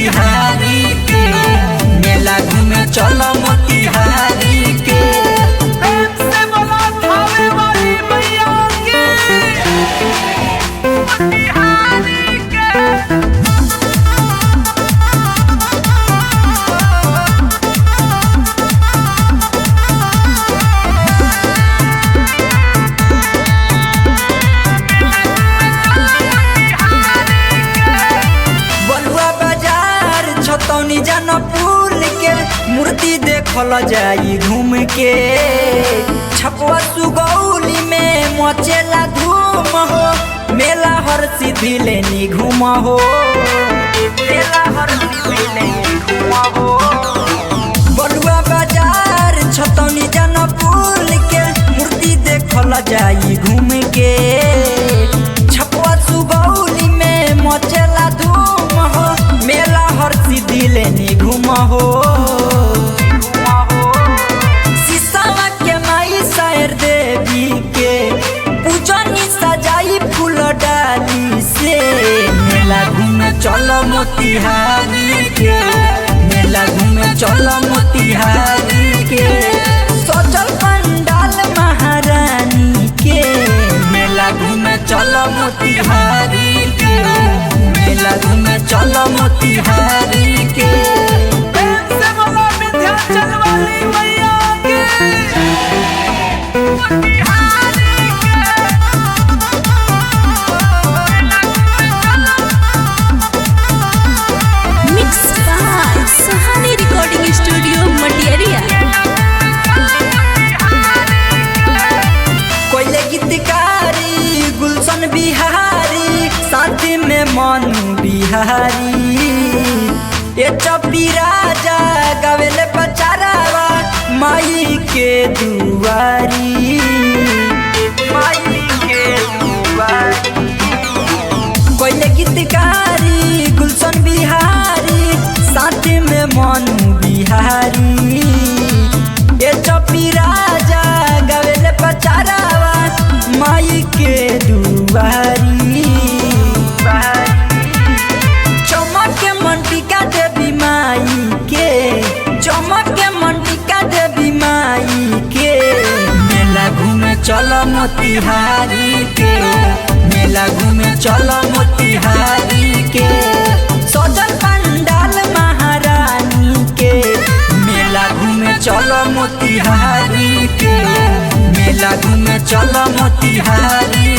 मोतिहारी के, मेला घूमे चलो मोतिहारी के। जनपुर के मूर्ति देखल जाई घूम के, छपवा सुगौली में मचेला धूम हो, मेला हर सीधी लेनी घूम हो, मेला हर सीधी लेनी घूम हो। बलुआ बाजार छतौनी जनपुर के मूर्ति देखल जाई घूम के, छपवा सुगौली में मचेला धूम हो, मेला हर सीधी लेनी घूम हो। सीसावा के माई शायर देवी के पूजनी सजाई फूल डाली से, मेला घूमे चलो मोतिहारी के, मेला घूमे चलो मोतिहारी के। सजल पंडाल महारानी के, मेला घूमे चलो मोतिहारी के, मेला घूमे चलो मोतिहारी के। Mix by Sahani recording studio Matiyariya. कोयले गीतकारी गुलशन बिहारी, साथ में मनु बिहारी, ये चपी राजा गावेले पचारावा माई के दुआरी, माई के दुआरी। कोयले गीतकारी गुलशन बिहारी, साथ में मनु बिहारी, ये चपी राजा गावेले पचारावा माई के दुआरी। चमक के मंटिका देवी माई के, चमक के मंटिका देवी माई के, मेला घूमे चलो मोतिहारी के, मेला घूमे चलो मोतिहारी के। सजल पंडाल महारानी के, मेला घूमे चलो मोतिहारी के, मेला घूमे चलो मोतिहारी